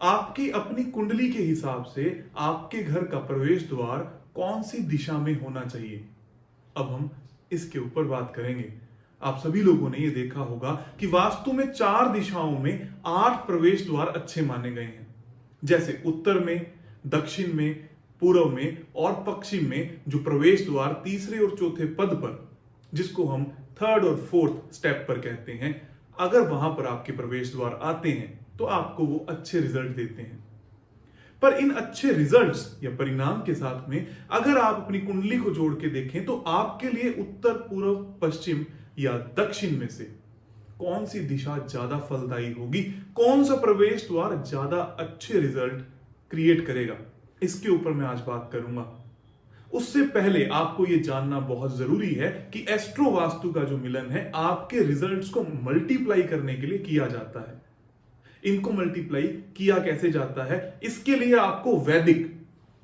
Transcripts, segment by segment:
आपकी अपनी कुंडली के हिसाब से आपके घर का प्रवेश द्वार कौन सी दिशा में होना चाहिए, अब हम इसके ऊपर बात करेंगे। आप सभी लोगों ने यह देखा होगा कि वास्तु में 4 दिशाओं में 8 प्रवेश द्वार अच्छे माने गए हैं, जैसे उत्तर में, दक्षिण में, पूर्व में और पश्चिम में जो प्रवेश द्वार तीसरे और चौथे पद पर, जिसको हम थर्ड और फोर्थ स्टेप पर कहते हैं, अगर वहां पर आपके प्रवेश द्वार आते हैं तो आपको वो अच्छे रिजल्ट देते हैं। पर इन अच्छे रिजल्ट्स या परिणाम के साथ में अगर आप अपनी कुंडली को जोड़ के देखें तो आपके लिए उत्तर, पूर्व, पश्चिम या दक्षिण में से कौन सी दिशा ज्यादा फलदायी होगी, कौन सा प्रवेश द्वार ज्यादा अच्छे रिजल्ट क्रिएट करेगा, इसके ऊपर मैं आज बात करूंगा। उससे पहले आपको यह जानना बहुत जरूरी है कि एस्ट्रो वास्तु का जो मिलन है आपके रिजल्ट्स को मल्टीप्लाई करने के लिए किया जाता है। इनको मल्टीप्लाई किया कैसे जाता है, इसके लिए आपको वैदिक,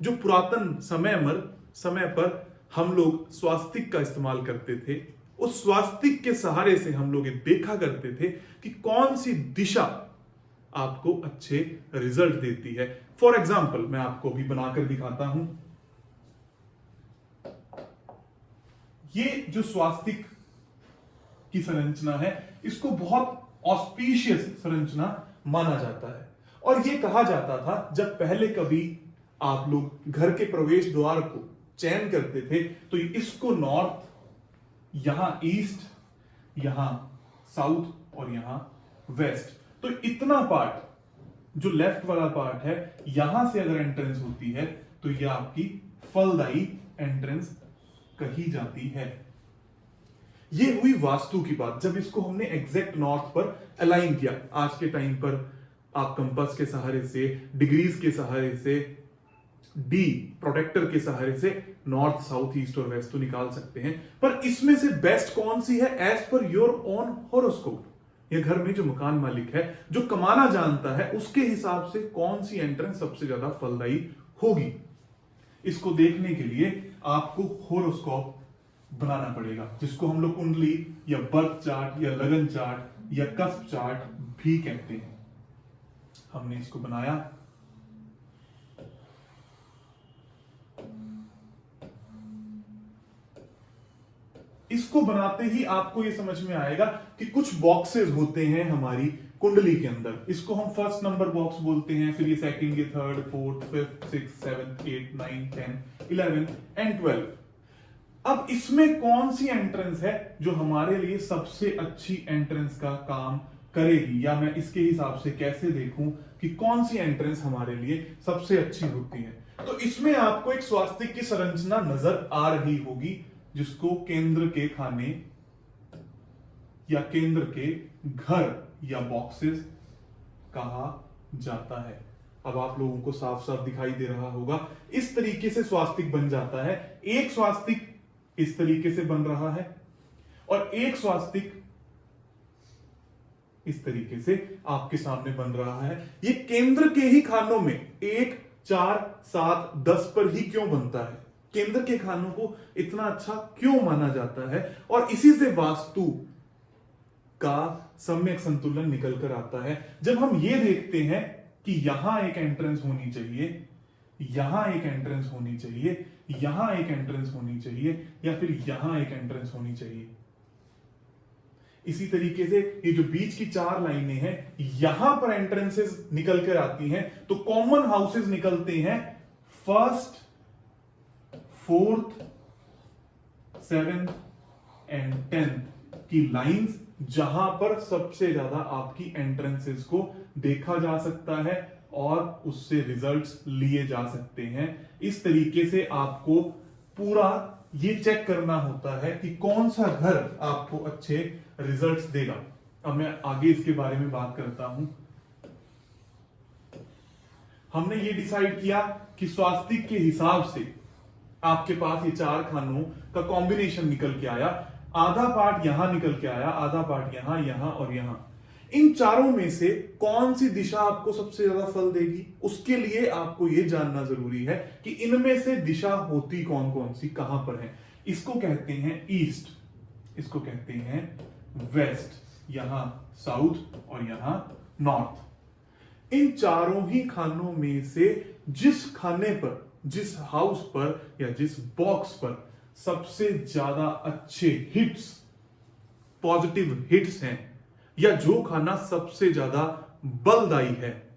जो पुरातन समय पर हम लोग स्वास्तिक का इस्तेमाल करते थे, उस स्वास्तिक के सहारे से हम लोग ये देखा करते थे कि कौन सी दिशा आपको अच्छे रिजल्ट देती है। फॉर एग्जाम्पल मैं आपको भी बनाकर दिखाता हूं। ये जो स्वास्तिक की संरचना है, इसको बहुत ऑस्पिशियस संरचना माना जाता है और यह कहा जाता था जब पहले कभी आप लोग घर के प्रवेश द्वार को चयन करते थे तो इसको नॉर्थ, यहां ईस्ट, यहां साउथ और यहां वेस्ट, तो इतना पार्ट जो लेफ्ट वाला पार्ट है, यहां से अगर एंट्रेंस होती है तो यह आपकी फलदायी एंट्रेंस कही जाती है। यह हुई वास्तु की बात, जब इसको हमने एग्जैक्ट नॉर्थ पर अलाइन किया। आज के टाइम पर आप कंपास के सहारे से, डिग्रीज के सहारे से, डी प्रोटेक्टर के सहारे से नॉर्थ, साउथ, ईस्ट और वेस्ट तो निकाल सकते हैं, पर इसमें से बेस्ट कौन सी है as per your own horoscope. यह घर में जो मकान मालिक है, जो कमाना जानता है, उसके हिसाब से कौन सी एंट्रेंस सबसे ज्यादा फलदायी होगी, इसको देखने के लिए आपको होरोस्कोप बनाना पड़ेगा, जिसको हम लोग कुंडली या बर्थ चार्ट या लगन चार्ट या कस्प चार्ट भी कहते हैं। हमने इसको बनाया। इसको बनाते ही आपको यह समझ में आएगा कि कुछ बॉक्सेस होते हैं हमारी कुंडली के अंदर। इसको हम फर्स्ट नंबर बॉक्स बोलते हैं, फिर ये सेकंड, ये third, fourth, fifth, six, seventh, 8, 9, 10, 11 and 12। अब इसमें कौन सी एंट्रेंस है जो हमारे लिए सबसे अच्छी एंट्रेंस का काम करेगी, या मैं इसके हिसाब से कैसे देखूं कि कौन सी एंट्रेंस हमारे लिए सबसे अच्छी होती है। तो इसमें आपको एक स्वास्तिक की संरचना नजर आ रही होगी, जिसको केंद्र के खाने या केंद्र के घर या बॉक्सेस कहा जाता है। अब आप लोगों को साफ साफ दिखाई दे रहा होगा, इस तरीके से स्वास्तिक बन जाता है। एक स्वास्तिक इस तरीके से बन रहा है और एक स्वास्तिक इस तरीके से आपके सामने बन रहा है। ये केंद्र के ही खानों में 1, 4, 7, 10 पर ही क्यों बनता है, केंद्र के खानों को इतना अच्छा क्यों माना जाता है, और इसी से वास्तु का सम्यक संतुलन निकल कर आता है। जब हम ये देखते हैं कि यहां एक एंट्रेंस होनी चाहिए, यहां एक एंट्रेंस होनी चाहिए, यहां एक एंट्रेंस होनी चाहिए, या फिर यहां एक एंट्रेंस होनी चाहिए, इसी तरीके से ये जो बीच की 4 लाइनें हैं, यहां पर एंट्रेंसेस निकल कर आती हैं, तो कॉमन हाउसेस निकलते हैं first, fourth, 7th and 10th की लाइंस, जहां पर सबसे ज्यादा आपकी एंट्रेंसेस को देखा जा सकता है और उससे रिजल्ट्स लिए जा सकते हैं। इस तरीके से आपको पूरा ये चेक करना होता है कि कौन सा घर आपको अच्छे रिजल्ट्स देगा। अब मैं आगे इसके बारे में बात करता हूं। हमने ये डिसाइड किया कि स्वास्तिक के हिसाब से आपके पास ये 4 खानों का कॉम्बिनेशन निकल के आया, आधा पार्ट यहां निकल के आया, आधा पार्ट यहां, यहां और यहां। इन चारों में से कौन सी दिशा आपको सबसे ज्यादा फल देगी, उसके लिए आपको यह जानना जरूरी है कि इनमें से दिशा होती कौन कौन सी, कहां पर है। इसको कहते हैं ईस्ट, इसको कहते हैं वेस्ट, यहां साउथ और यहां नॉर्थ। इन चारों ही खानों में से जिस खाने पर, जिस हाउस पर या जिस बॉक्स पर सबसे ज्यादा अच्छे हिट्स, पॉजिटिव हिट्स हैं, या जो खाना सबसे ज्यादा बलदायी है,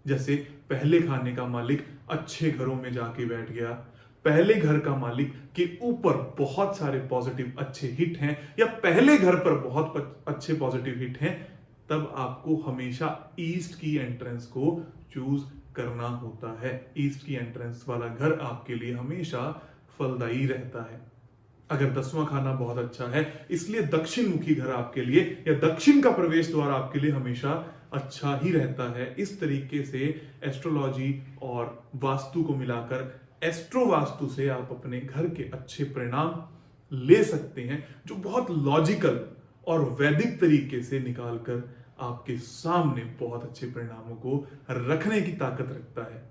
जैसे पहले खाने का मालिक अच्छे घरों में जाके बैठ गया, पहले घर का मालिक के ऊपर बहुत सारे पॉजिटिव अच्छे हिट हैं, या पहले घर पर बहुत अच्छे पॉजिटिव हिट हैं, तब आपको हमेशा ईस्ट की एंट्रेंस को चूज करना होता है। ईस्ट की एंट्रेंस वाला घर आपके लिए हमेशा फलदायी रहता है। अगर 10वां खाना बहुत अच्छा है, इसलिए दक्षिण मुखी घर आपके लिए, या दक्षिण का प्रवेश द्वार आपके लिए हमेशा अच्छा ही रहता है। इस तरीके से एस्ट्रोलॉजी और वास्तु को मिलाकर एस्ट्रो वास्तु से आप अपने घर के अच्छे परिणाम ले सकते हैं, जो बहुत लॉजिकल और वैदिक तरीके से निकालकर आपके सामने बहुत अच्छे परिणामों को रखने की ताकत रखता है।